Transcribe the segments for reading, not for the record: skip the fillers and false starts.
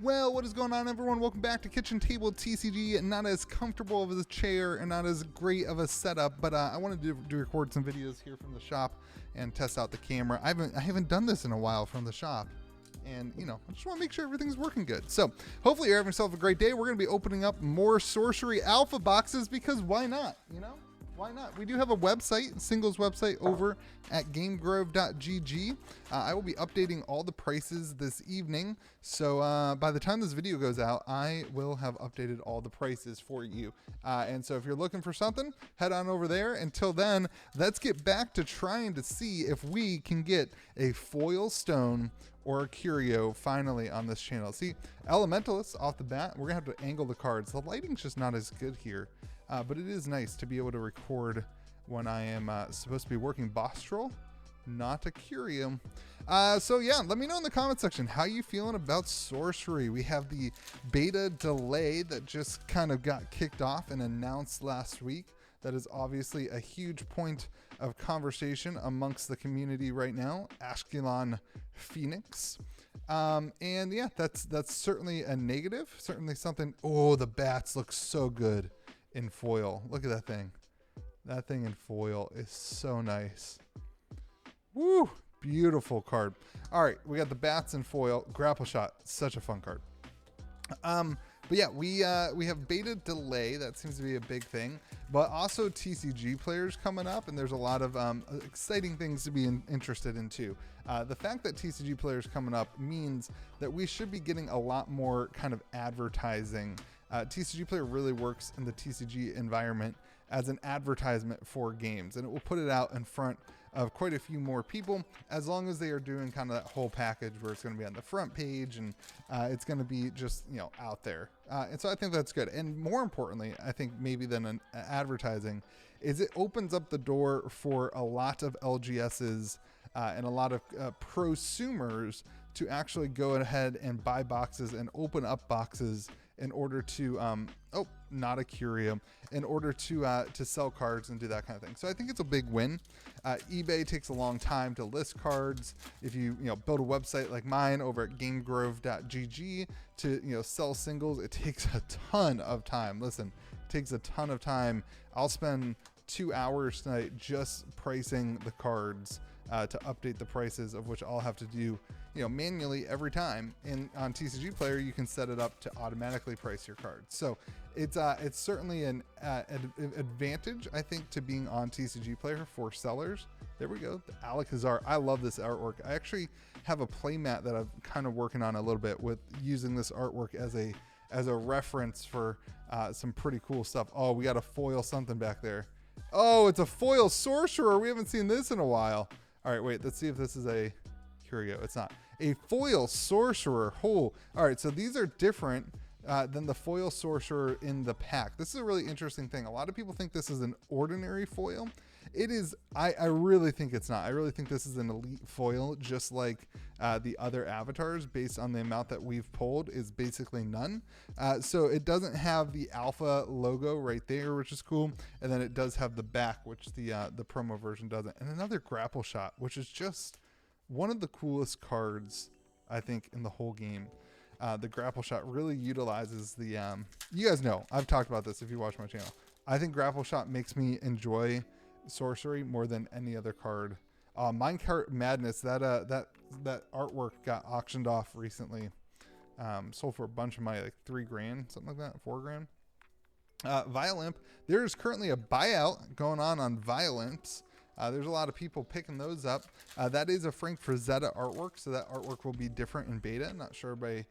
Well, what is going on, everyone? Welcome back to Kitchen Table TCG. Not as comfortable of a chair and not as great of a setup, but I wanted to record some videos here from the shop and test out the camera. I haven't done this in a while from the shop, and I just want to make sure everything's working good. So hopefully you're having yourself a great day. We're going to be opening up more Sorcery Alpha boxes because why not? Why not? We do have a website, singles website over at gamegrove.gg. I will be updating all the prices this evening. So by the time this video goes out, I will have updated all the prices for you. And so if you're looking for something, head on over there. Until then, let's get back to trying to see if we can get a foil stone or a curio finally on this channel. See, Elementalists off the bat, we're gonna have to angle the cards. The lighting's just not as good here. But it is nice to be able to record when I am supposed to be working Bostrel, not a curio. So yeah, let me know in the comment section how you feeling about Sorcery. We have the beta delay that just kind of got kicked off and announced last week. That is obviously a huge point of conversation amongst the community right now. Ashkelon Phoenix. And yeah, that's certainly a negative. Certainly something. Oh, the bats look so good in foil. Look at that thing. That thing in foil is so nice. Woo! Beautiful card. All right, we got the bats in foil. Grapple Shot, such a fun card. But yeah, we have beta delay. That seems to be a big thing. But also TCG players coming up, and there's a lot of exciting things to be interested in too. The fact that TCG players coming up means that we should be getting a lot more kind of advertising. TCG Player really works in the TCG environment as an advertisement for games, and it will put it out in front of quite a few more people as long as they are doing kind of that whole package where it's going to be on the front page and it's going to be just out there. And so I think that's good. And more importantly, I think maybe than an advertising is it opens up the door for a lot of LGSs and a lot of prosumers to actually go ahead and buy boxes and open up boxes in order to not a curio, in order to sell cards and do that kind of thing. So I think it's a big win. eBay takes a long time to list cards. If you build a website like mine over at gamegrove.gg to sell singles, it takes a ton of time. Listen, it takes a ton of time. I'll spend 2 hours tonight just pricing the cards to update the prices, of which I'll have to do manually every time. And on TCG Player, you can set it up to automatically price your cards. So it's certainly an advantage, I think, to being on TCG Player for sellers. There we go, the Alakazar. I love this artwork. I actually have a playmat that I'm kind of working on a little bit with using this artwork as a reference for some pretty cool stuff. Oh, we got a foil something back there. Oh, it's a foil sorcerer. We haven't seen this in a while. All right, wait, let's see if this is a curio. It's not. A foil sorcerer. Oh, all right, so these are different than the foil sorcerer in the pack. This is a really interesting thing. A lot of people think this is an ordinary foil. It is. I really think it's not. I really think this is an elite foil, just like the other avatars, based on the amount that we've pulled is basically none. So it doesn't have the alpha logo right there, which is cool. And then it does have the back, which the promo version doesn't. And another grapple shot, which is just one of the coolest cards, I think, in the whole game. The grapple shot really utilizes the, you guys know, I've talked about this if you watch my channel. I think grapple shot makes me enjoy Sorcery more than any other card. Minecart Madness, that artwork got auctioned off recently. Sold for a bunch of money, like $3 grand, something like that, $4 grand. Violimp, there's currently a buyout going on Violimps. There's a lot of people picking those up. That is a Frank Frazetta artwork, so that artwork will be different in beta. Not sure everybody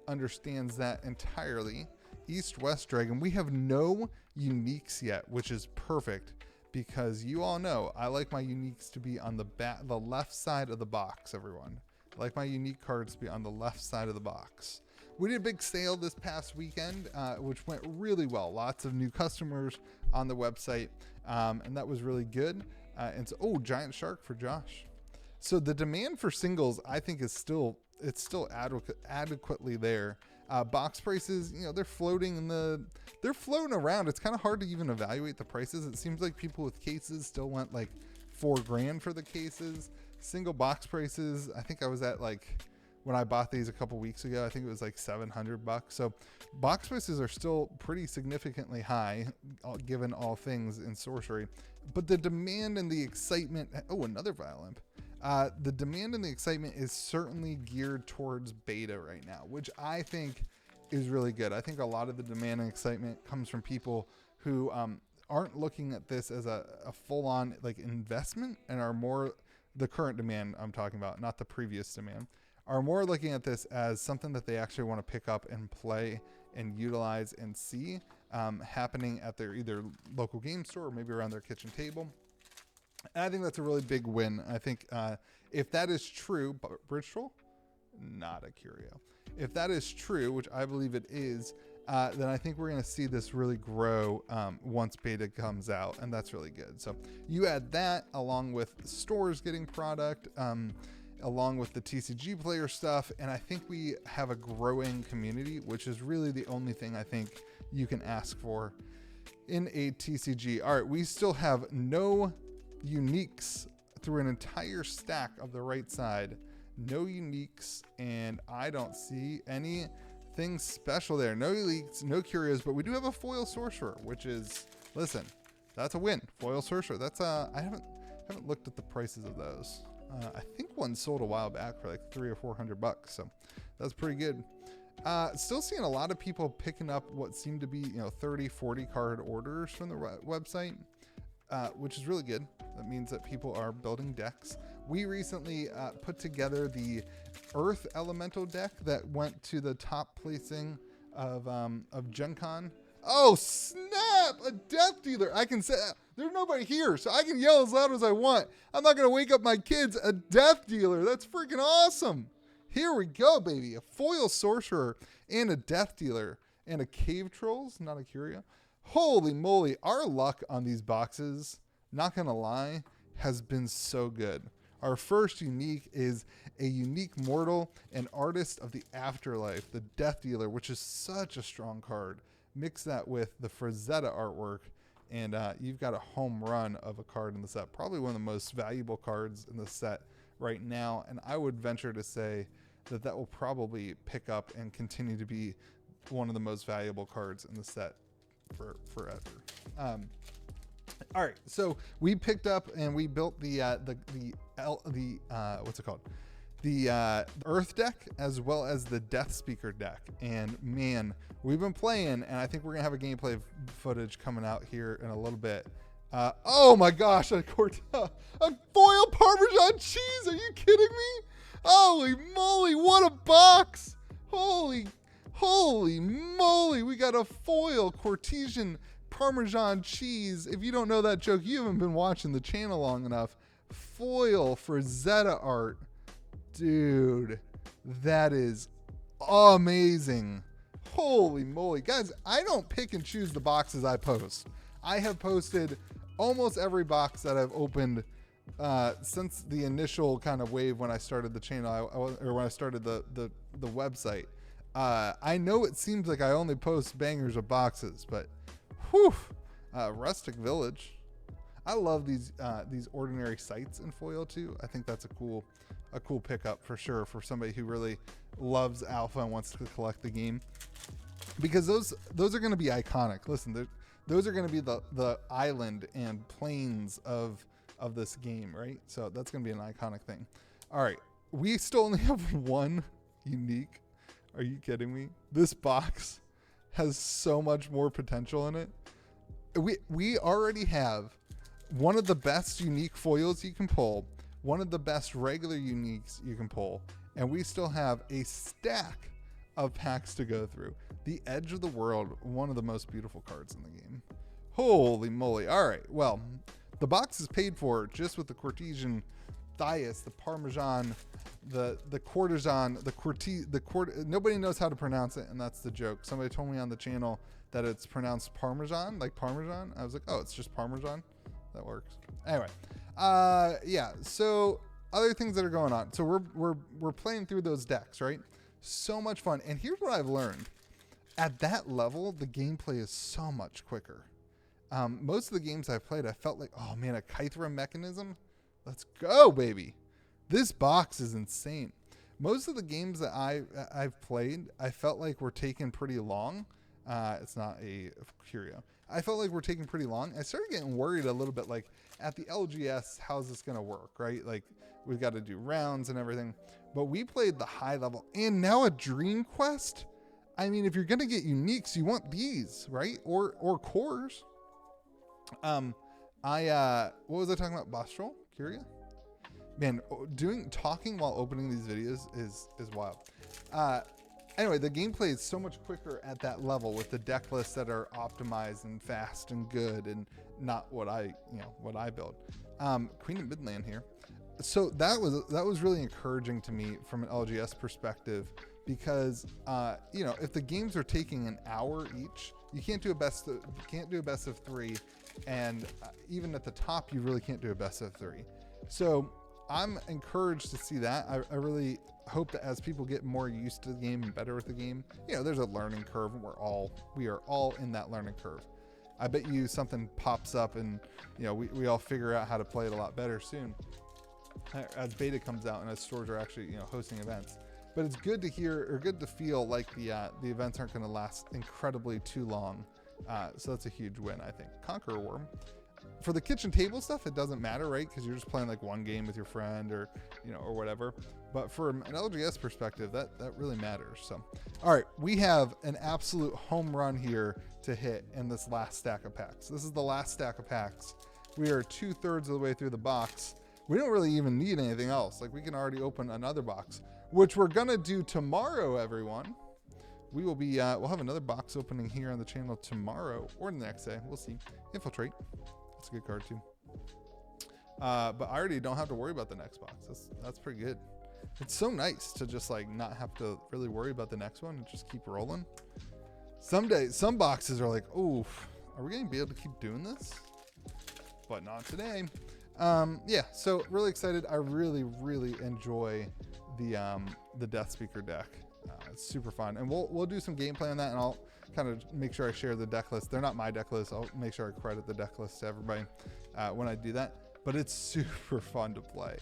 understands that entirely. East-West Dragon, we have no uniques yet, which is perfect because you all know I like my uniques to be on the left side of the box, everyone. I like my unique cards to be on the left side of the box. We did a big sale this past weekend, which went really well. Lots of new customers on the website, and that was really good. And so, oh, Giant Shark for Josh. So the demand for singles, I think, is still adequately there. Box prices, they're floating they're floating around. It's kind of hard to even evaluate the prices. It seems like people with cases still want like $4 grand for the cases. Single box prices, I think I was at like when I bought these a couple weeks ago. I think it was like $700. So box prices are still pretty significantly high, given all things in Sorcery. But the demand and the excitement, oh, another Violimp. The demand and the excitement is certainly geared towards beta right now, which I think is really good. I think a lot of the demand and excitement comes from people who aren't looking at this as a full-on like investment, and are more, the current demand I'm talking about, not the previous demand, are more looking at this as something that they actually want to pick up and play and utilize and see happening at their either local game store or maybe around their kitchen table. And I think that's a really big win. I think if that is true, Bridge Troll, not a curio. If that is true, which I believe it is, then I think we're going to see this really grow once beta comes out, and that's really good. So you add that along with stores getting product, along with the TCGplayer stuff, and I think we have a growing community, which is really the only thing I think you can ask for in a TCG. All right, we still have no uniques through an entire stack of the right side. No uniques, and I don't see anything special there. No leaks, no curios, but we do have a foil sorcerer, which is, listen, that's a win. Foil sorcerer. That's I haven't looked at the prices of those. I think one sold a while back for like $300 or $400, so that's pretty good. Still seeing a lot of people picking up what seem to be 30, 40 card orders from the website, which is really good. That means that people are building decks. We recently put together the Earth Elemental deck that went to the top placing of Gen Con. Oh snap! A Death Dealer. I can say there's nobody here, so I can yell as loud as I want. I'm not gonna wake up my kids. A Death Dealer. That's freaking awesome. Here we go, baby. A foil sorcerer and a Death Dealer and a Cave Trolls, not a curio. Holy moly! Our luck on these boxes, not gonna lie, has been so good. Our first unique is a unique mortal and artist of the afterlife, the Death Dealer, which is such a strong card. Mix that with the Frazetta artwork, and you've got a home run of a card in the set. Probably one of the most valuable cards in the set right now, and I would venture to say that that will probably pick up and continue to be one of the most valuable cards in the set for forever. All right, so we picked up and we built the what's it called? The Earth deck, as well as the Death Speaker deck. And man, we've been playing, and I think we're gonna have a gameplay footage coming out here in a little bit. Oh my gosh, a foil Parmesan cheese. Are you kidding me? Holy moly, what a box. Holy moly, we got a foil Cortesian Parmesan cheese. If you don't know that joke, you haven't been watching the channel long enough. Foil Frazetta art. Dude, that is amazing. Holy moly. Guys, I don't pick and choose the boxes I post. I have posted almost every box that I've opened since the initial kind of wave when I started the channel, or when I started the website. I know it seems like I only post bangers of boxes, but whew, Rustic Village. I love these ordinary sites in foil too. I think that's a cool pickup for sure for somebody who really loves Alpha and wants to collect the game, because those are going to be iconic. Listen, those are going to be the island and plains of this game, right? So that's going to be an iconic thing. All right, we still only have one unique. Are you kidding me? This box has so much more potential in it. We already have one of the best unique foils you can pull, one of the best regular uniques you can pull, and we still have a stack of packs to go through. The Edge of the World, one of the most beautiful cards in the game. Holy moly. All right, well, the box is paid for just with the Cortesian Thias, the Parmesan, the Courtesan, nobody knows how to pronounce it, and that's the joke. Somebody told me on the channel that it's pronounced Parmesan, like Parmesan. I was like, oh, it's just Parmesan. That works. Anyway, yeah. So other things that are going on. So we're playing through those decks, right? So much fun. And here's what I've learned. At that level, the gameplay is so much quicker. Most of the games I've played, I felt like, oh man, a Kythra mechanism. Let's go, baby. This box is insane. Most of the games that I've played, I felt like were taking pretty long. It's not a curio. I felt like we're taking pretty long. I started getting worried a little bit, like at the LGS, how's this going to work, right? Like we've got to do rounds and everything, but we played the high level and now a Dream Quest. I mean, if you're going to get uniques, you want these, right? Or cores. What was I talking about? Bostral? Curia? Man, talking while opening these videos is wild. Anyway, the gameplay is so much quicker at that level with the deck lists that are optimized and fast and good and not what I build. Queen of Midland here. So that was really encouraging to me from an LGS perspective because if the games are taking an hour each, you can't do a best of 3, and even at the top, you really can't do a best of 3. So I'm encouraged to see that. I really hope that as people get more used to the game and better with the game, there's a learning curve, and we are all in that learning curve. I bet you something pops up and we all figure out how to play it a lot better soon as beta comes out and as stores are actually hosting events. But it's good to hear or good to feel like the events aren't going to last incredibly too long. So that's a huge win, I think. Conqueror Worm. For the kitchen table stuff, it doesn't matter, right? Because you're just playing like one game with your friend or whatever. But from an LGS perspective, that really matters. So, all right, we have an absolute home run here to hit in this last stack of packs. This is the last stack of packs. We are 2/3 of the way through the box. We don't really even need anything else. Like we can already open another box, which we're gonna do tomorrow, everyone. We will be, we'll have another box opening here on the channel tomorrow or the next day. We'll see. Infiltrate. That's a good card too. But I already don't have to worry about the next box. That's pretty good. It's so nice to just like not have to really worry about the next one and just keep rolling. Someday, some boxes are like, oof, are we going to be able to keep doing this? But not today. Yeah, so really excited. I really, really enjoy the Death Speaker deck. It's super fun, and we'll do some gameplay on that, and I'll kind of make sure I share the deck list. They're not my deck list. I'll make sure I credit the deck list to everybody when I do that. But it's super fun to play,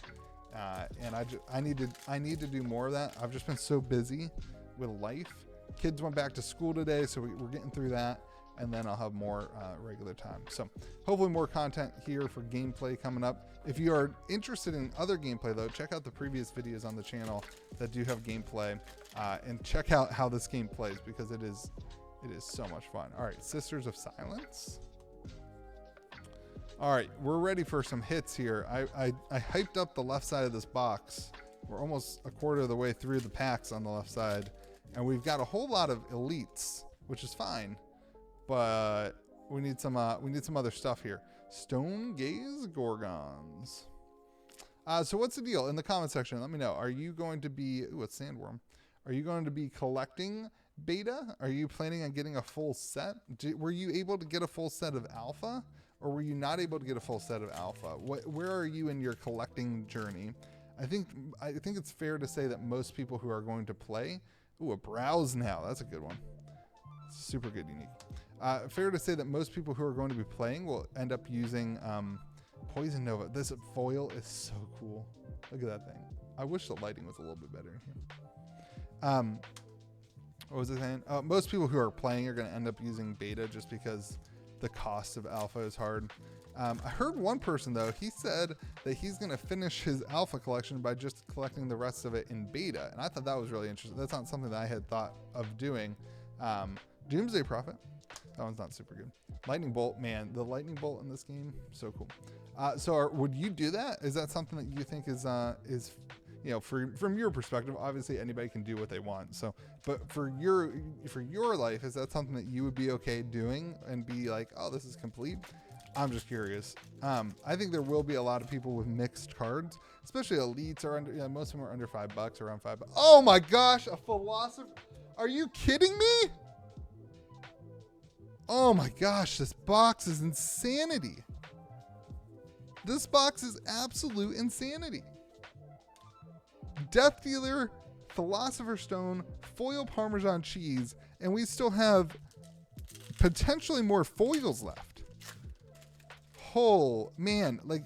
and I need to do more of that. I've just been so busy with life. Kids went back to school today, so we're getting through that, and then I'll have more regular time. So hopefully more content here for gameplay coming up. If you are interested in other gameplay though, check out the previous videos on the channel that do have gameplay, and check out how this game plays because it is so much fun. All right, Sisters of Silence. All right, we're ready for some hits here. I hyped up the left side of this box. We're almost a quarter of the way through the packs on the left side, and we've got a whole lot of elites, which is fine, but we need some other stuff here. Stone Gaze Gorgons. So what's the deal? In the comment section, let me know. Are you going to be, ooh, it's Sandworm. Are you going to be collecting beta? Are you planning on getting a full set? Were you able to get a full set of alpha, or were you not able to get a full set of alpha? Where are you in your collecting journey? I think it's fair to say that most people who are going to play, ooh, a Browse Now. That's a good one. Super good unique. Fair to say that most people who are going to be playing will end up using Poison Nova. This foil is so cool. Look at that thing. I wish the lighting was a little bit better in here. What was I saying? Most people who are playing are going to end up using beta just because the cost of alpha is hard. I heard one person though, he said that he's going to finish his alpha collection by just collecting the rest of it in beta. And I thought that was really interesting. That's not something that I had thought of doing. Doomsday Prophet. That one's not super good. Lightning Bolt, man, the Lightning Bolt in this game, so cool. Would you do that? Is that something that you think is from your perspective? Obviously, anybody can do what they want. So, but for your life, is that something that you would be okay doing and be like, oh, this is complete? I'm just curious. I think there will be a lot of people with mixed cards, especially elites are under. Most of them are under $5, around $5. Oh my gosh, a philosopher! Are you kidding me? Oh my gosh, this box is insanity. This box is absolute insanity. Death Dealer, Philosopher's Stone, foil Parmesan cheese, and we still have potentially more foils left. Oh man, like,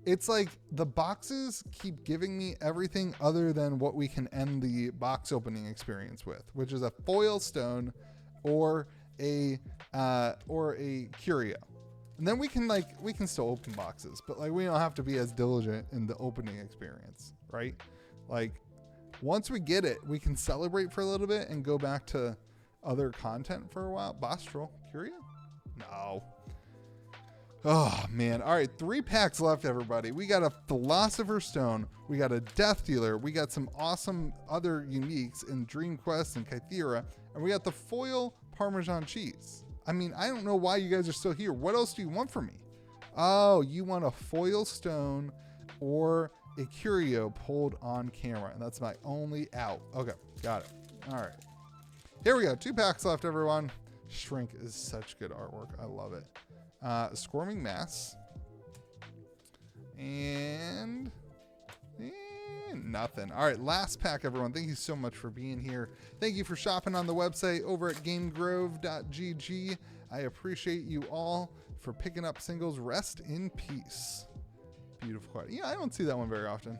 it's like the boxes keep giving me everything other than what we can end the box opening experience with, which is a foil stone or a curio. And then we can still open boxes, but like we don't have to be as diligent in the opening experience, right? Like once we get it, we can celebrate for a little bit and go back to other content for a while. Boss Troll, curio? No. Oh man. All right, 3 packs left, everybody. We got a Philosopher's Stone, we got a Death Dealer, we got some awesome other uniques in Dream Quest and Kythera, and we got the foil Parmesan cheese. I mean, I don't know why you guys are still here. What else do you want from me? Oh, you want a foil stone or a curio pulled on camera, and that's my only out. Okay, got it. All right. Here we go. 2 packs left, everyone. Shrink is such good artwork. I love it. Squirming Mass. And nothing. All right, last pack, everyone. Thank you so much for being here. Thank you for shopping on the website over at gamegrove.gg. I appreciate you all for picking up singles. Rest in peace. Beautiful card. Yeah, I don't see that one very often.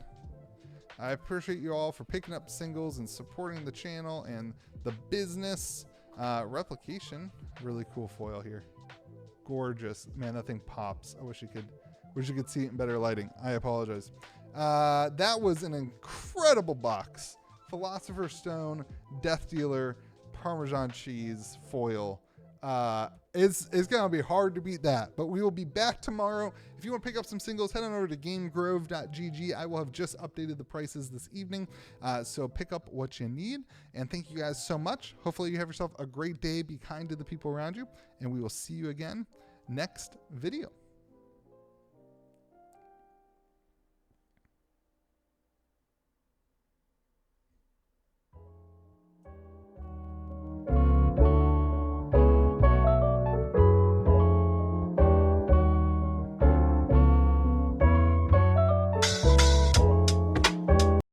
I appreciate you all for picking up singles and supporting the channel and the business. Replication. Really cool foil here. Gorgeous. Man, that thing pops. I wish you could see it in better lighting. I apologize. That was an incredible box. Philosopher's Stone, Death Dealer, Parmesan cheese, foil. It's going to be hard to beat that, but we will be back tomorrow. If you want to pick up some singles, head on over to gamegrove.gg. I will have just updated the prices this evening, so pick up what you need. And thank you guys so much. Hopefully you have yourself a great day. Be kind to the people around you, and we will see you again next video.